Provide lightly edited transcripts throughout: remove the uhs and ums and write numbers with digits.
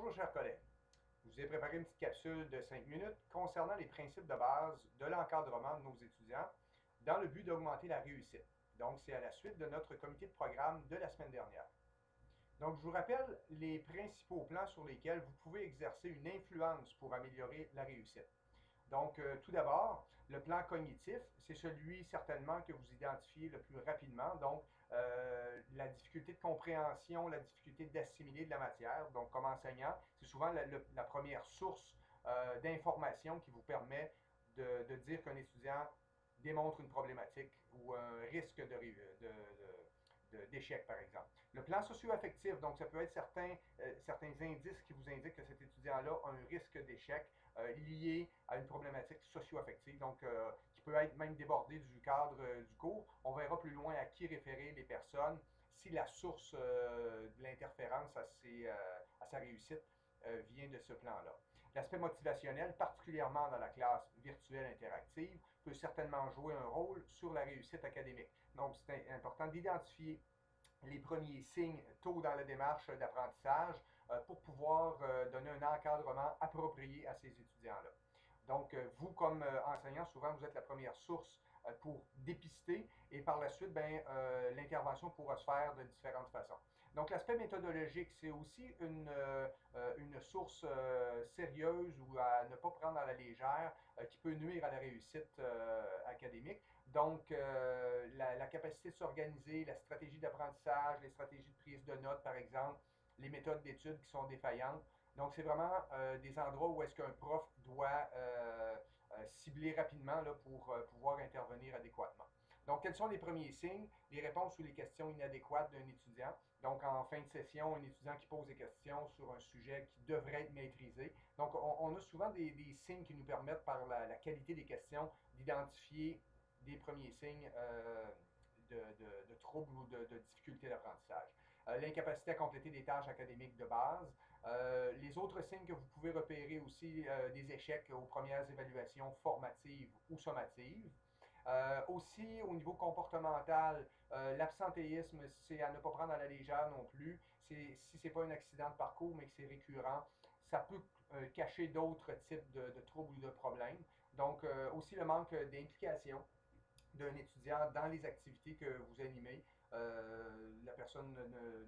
Bonjour chers collègues, je vous ai préparé une petite capsule de 5 minutes concernant les principes de base de l'encadrement de nos étudiants dans le but d'augmenter la réussite. Donc c'est à la suite de notre comité de programme de la semaine dernière. Donc je vous rappelle les principaux plans sur lesquels vous pouvez exercer une influence pour améliorer la réussite. Donc, tout d'abord, le plan cognitif, c'est celui certainement que vous identifiez le plus rapidement. Donc, la difficulté de compréhension, la difficulté d'assimiler de la matière. Donc, comme enseignant, c'est souvent la première source d'information qui vous permet de dire qu'un étudiant démontre une problématique ou un risque d'échec, par exemple. Le plan socio-affectif, donc ça peut être certains indices qui vous indiquent que cet étudiant-là a un risque d'échec lié à une problématique socio-affective, donc qui peut être même débordée du cadre du cours. On verra plus loin à qui référer les personnes si la source de l'interférence à sa réussite vient de ce plan-là. L'aspect motivationnel, particulièrement dans la classe virtuelle interactive, peut certainement jouer un rôle sur la réussite académique. Donc, c'est important d'identifier les premiers signes tôt dans la démarche d'apprentissage pour pouvoir donner un encadrement approprié à ces étudiants-là. Donc, vous, comme enseignant, souvent, vous êtes la première source pour dépister et par la suite, l'intervention pourra se faire de différentes façons. Donc, l'aspect méthodologique, c'est aussi une source sérieuse ou à ne pas prendre à la légère qui peut nuire à la réussite académique. Donc, la capacité de s'organiser, la stratégie d'apprentissage, les stratégies de prise de notes, par exemple, les méthodes d'études qui sont défaillantes. Donc, c'est vraiment des endroits où est-ce qu'un prof doit cibler rapidement là, pour pouvoir intervenir adéquatement. Donc, quels sont les premiers signes? Les réponses ou les questions inadéquates d'un étudiant. Donc, en fin de session, un étudiant qui pose des questions sur un sujet qui devrait être maîtrisé. Donc, on a souvent des signes qui nous permettent, par la qualité des questions, d'identifier des premiers signes de troubles ou de difficultés d'apprentissage. L'incapacité à compléter des tâches académiques de base. Les autres signes que vous pouvez repérer aussi, des échecs aux premières évaluations formatives ou sommatives. Aussi, au niveau comportemental, l'absentéisme, c'est à ne pas prendre à la légère non plus. Si ce n'est pas un accident de parcours, mais que c'est récurrent, ça peut cacher d'autres types de troubles ou de problèmes. Donc, aussi le manque d'implication d'un étudiant dans les activités que vous animez. La personne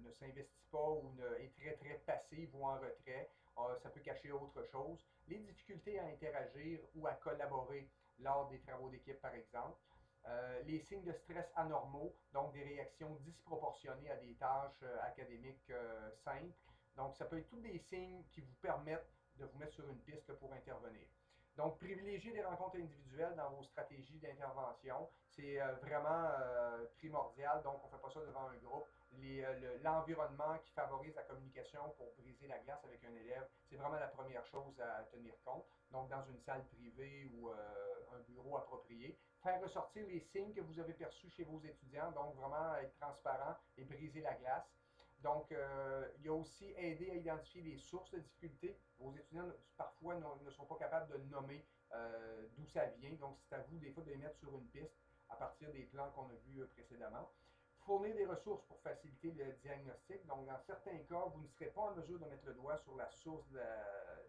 ne s'investit pas ou est très, très passive ou en retrait. Ça peut cacher autre chose. Les difficultés à interagir ou à collaborer lors des travaux d'équipe, par exemple. Les signes de stress anormaux, donc des réactions disproportionnées à des tâches académiques simples. Donc, ça peut être tous des signes qui vous permettent de vous mettre sur une piste pour intervenir. Donc, privilégier des rencontres individuelles dans vos stratégies d'intervention, c'est vraiment primordial. Donc, on ne fait pas ça devant un groupe. L'environnement qui favorise la communication pour briser la glace avec un élève, c'est vraiment la première chose à tenir compte. Donc, dans une salle privée ou un bureau approprié, faire ressortir les signes que vous avez perçus chez vos étudiants, donc vraiment être transparent et briser la glace. Donc, il y a aussi aider à identifier les sources de difficultés. Vos étudiants, parfois, ne sont pas capables de nommer d'où ça vient. Donc, c'est à vous, des fois, de les mettre sur une piste à partir des plans qu'on a vus précédemment. Fournir des ressources pour faciliter le diagnostic. Donc, dans certains cas, vous ne serez pas en mesure de mettre le doigt sur la source de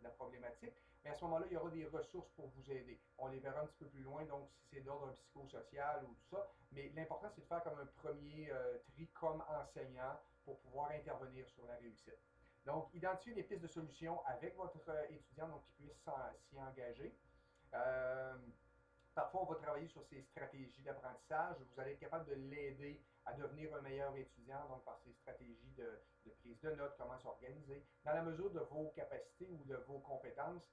la problématique, mais à ce moment-là, il y aura des ressources pour vous aider. On les verra un petit peu plus loin, donc si c'est d'ordre psychosocial ou tout ça. Mais l'important, c'est de faire comme un premier tri comme enseignant pour pouvoir intervenir sur la réussite. Donc, identifier des pistes de solutions avec votre étudiant, donc qui puisse s'y engager. Euh, Parfois, on va travailler sur ces stratégies d'apprentissage. Vous allez être capable de l'aider à devenir un meilleur étudiant, donc par ces stratégies de prise de notes, comment s'organiser. Dans la mesure de vos capacités ou de vos compétences,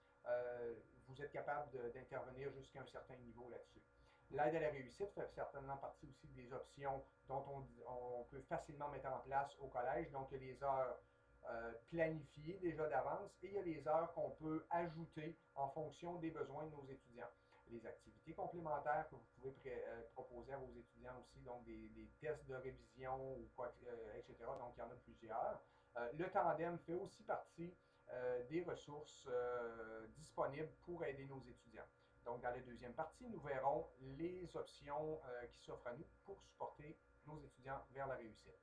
vous êtes capable d'intervenir jusqu'à un certain niveau là-dessus. L'aide à la réussite fait certainement partie aussi des options dont on peut facilement mettre en place au collège. Donc, il y a les heures planifiées déjà d'avance et il y a les heures qu'on peut ajouter en fonction des besoins de nos étudiants. Les activités complémentaires que vous pouvez proposer à vos étudiants aussi, donc des tests de révision, ou quoi, etc. Donc, il y en a plusieurs. Le tandem fait aussi partie des ressources disponibles pour aider nos étudiants. Donc, dans la deuxième partie, nous verrons les options qui s'offrent à nous pour supporter nos étudiants vers la réussite.